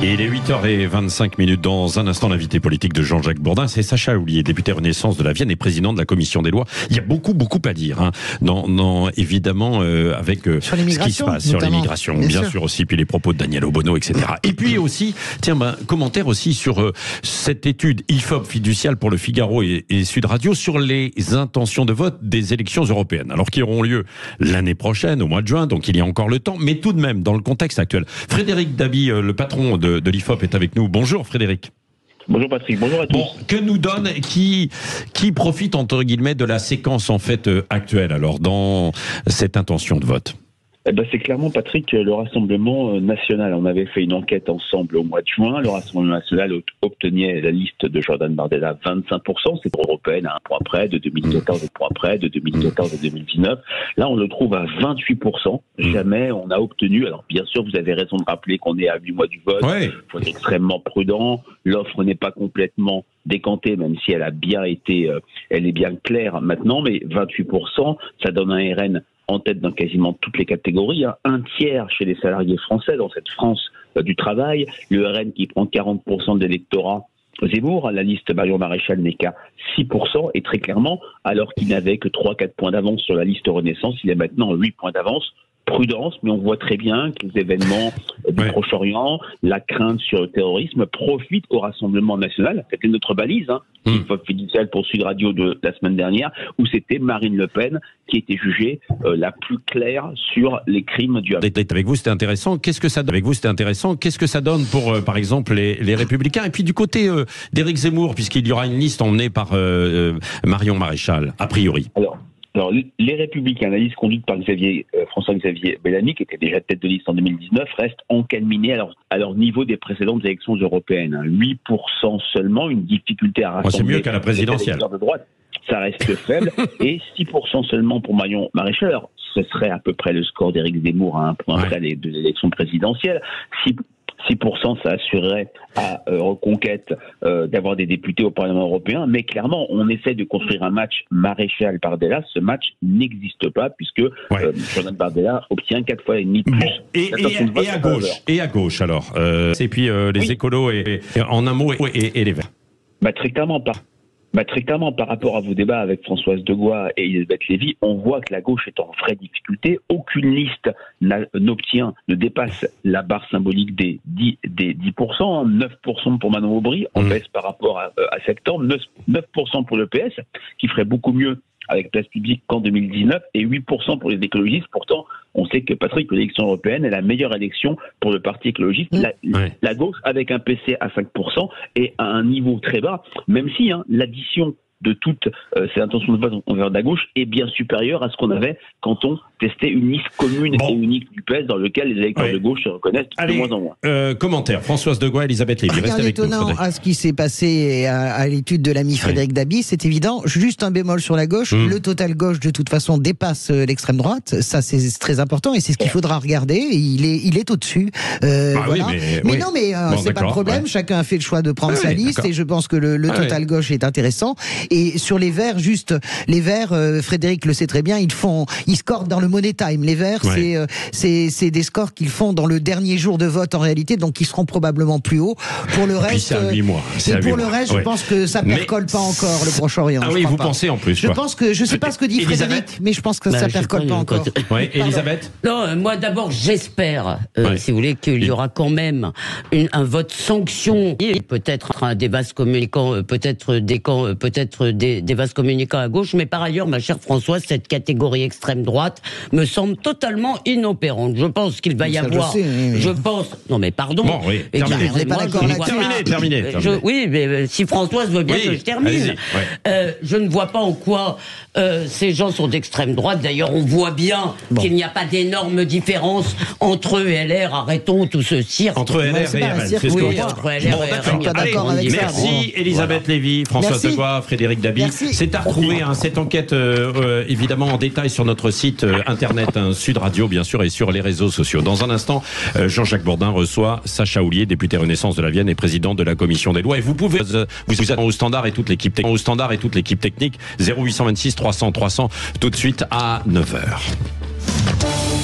Et il est 8h25 dans un instant, l'invité politique de Jean-Jacques Bourdin, c'est Sacha Houlié, député Renaissance de la Vienne et président de la commission des lois. Il y a beaucoup à dire, hein. Évidemment, avec ce qui se passe sur l'immigration, bien sûr aussi, puis les propos de Daniel Obono, etc. Et puis aussi, commentaire aussi sur cette étude IFOP fiduciale pour le Figaro et Sud Radio sur les intentions de vote des élections européennes, alors qui auront lieu l'année prochaine, au mois de juin, donc il y a encore le temps, mais tout de même, dans le contexte actuel. Frédéric Dabi, le patron de l'IFOP est avec nous. Bonjour Frédéric. Bonjour Patrick, bonjour à tous. Bon, que nous donne, qui profite entre guillemets de la séquence en fait actuelle alors dans cette intention de vote? C'est clairement, Patrick, le Rassemblement national. On avait fait une enquête ensemble au mois de juin. Le Rassemblement national obtenait la liste de Jordan Bardella 25%. C'est européenne à un point près, de 2014 à un point près, de 2014 à 2019. Là, on le trouve à 28%. Jamais on a obtenu. Alors, bien sûr, vous avez raison de rappeler qu'on est à 8 mois du vote. Il faut être extrêmement prudent. L'offre n'est pas complètement décantée, même si elle a bien été, elle est bien claire maintenant. Mais 28%, ça donne un RN en tête dans quasiment toutes les catégories, un tiers chez les salariés français dans cette France du travail, le RN qui prend 40% de l'électorat Zemmour, la liste Marion Maréchal n'est qu'à 6%, et très clairement, alors qu'il n'avait que 3-4 points d'avance sur la liste Renaissance, il est maintenant 8 points d'avance. Prudence, mais on voit très bien que les événements du Proche-Orient, la crainte sur le terrorisme profitent au Rassemblement national. C'était notre balise, une fois fiduciale pour Sud Radio de la semaine dernière, où c'était Marine Le Pen qui était jugée la plus claire sur les crimes du Hamas. Avec vous, c'était intéressant. Qu'est-ce que ça donne pour, par exemple, les Républicains? Et puis du côté d'Éric Zemmour, puisqu'il y aura une liste emmenée par Marion Maréchal, a priori. Alors, les Républicains, la liste conduite par François-Xavier Bellamy, qui était déjà tête de liste en 2019, reste encalminée à leur niveau des précédentes élections européennes. 8% seulement, une difficulté à rassembler. C'est mieux qu'à la présidentielle. De droite. Ça reste faible. Et 6% seulement pour Marion Maréchal. Alors, ce serait à peu près le score d'Éric Zemmour à un point près de l'élection présidentielle. 6%, ça assurerait à Reconquête d'avoir des députés au Parlement européen. Mais clairement, on essaie de construire un match Maréchal-Bardella. Ce match n'existe pas puisque Jordan Bardella obtient 4 fois et demi plus. Et à gauche alors. Et puis les écolos et en un mot et les Verts. Très clairement, par rapport à vos débats avec Françoise Degois et Elisabeth Lévy, on voit que la gauche est en vraie difficulté. Aucune liste ne dépasse la barre symbolique des 10%, 9% pour Manon Aubry, en baisse par rapport à septembre, 9% pour le PS, qui ferait beaucoup mieux avec Place Publique qu'en 2019, et 8% pour les écologistes. Pourtant, on sait que, Patrick, l'élection européenne est la meilleure élection pour le parti écologiste. La gauche, avec un PC à 5% et à un niveau très bas, même si l'addition de toutes ces intentions de vote envers la gauche est bien supérieure à ce qu'on avait quand on testait une liste commune et unique du PS dans lequel les électeurs de gauche se reconnaissent de moins en moins. Commentaire, Françoise Degois, Elisabeth Lévy. Rien d'étonnant à ce qui s'est passé à l'étude de l'ami Frédéric Dabi, c'est évident. Juste un bémol sur la gauche, le total gauche de toute façon dépasse l'extrême droite, ça c'est très important et c'est ce qu'il faudra regarder, il est au-dessus. Voilà. C'est pas le problème, chacun a fait le choix de prendre sa liste et je pense que le total gauche est intéressant. Et sur les Verts, Frédéric le sait très bien, ils scorent dans le money time. Les Verts, c'est des scores qu'ils font dans le dernier jour de vote en réalité, donc ils seront probablement plus hauts. Pour le reste, c'est à 8 mois. Le reste, je pense que ça percole pas encore le Proche-Orient. Ah oui, vous pensez en plus. Je pense que, je sais pas ce que dit Frédéric, mais je pense que ça percole pas encore. Elisabeth? Non, moi d'abord j'espère, si vous voulez, qu'il y aura quand même un vote sanction, peut-être des vases communicants, peut-être des vases communicants à gauche, mais par ailleurs, ma chère Françoise, cette catégorie extrême droite me semble totalement inopérante. Je pense qu'il va y avoir... Non mais pardon. Bon, terminé. On n'est pas d'accord là-dessus. Terminé. Oui, mais si Françoise veut bien que je termine. Je ne vois pas en quoi ces gens sont d'extrême droite. D'ailleurs, on voit bien qu'il n'y a pas d'énorme différence entre eux et LR. Arrêtons tout ce cirque. Entre LR et RN. C'est ce que entre LR et RN. Merci Elisabeth Lévy, Françoise Degois, Frédéric Dabi. C'est à retrouver cette enquête évidemment en détail sur notre site internet Sud Radio bien sûr et sur les réseaux sociaux. Dans un instant, Jean-Jacques Bourdin reçoit Sacha Houlié, député Renaissance de la Vienne et président de la commission des lois. Et vous pouvez vous êtes au standard et toute l'équipe technique 0826 300 300 tout de suite à 9h.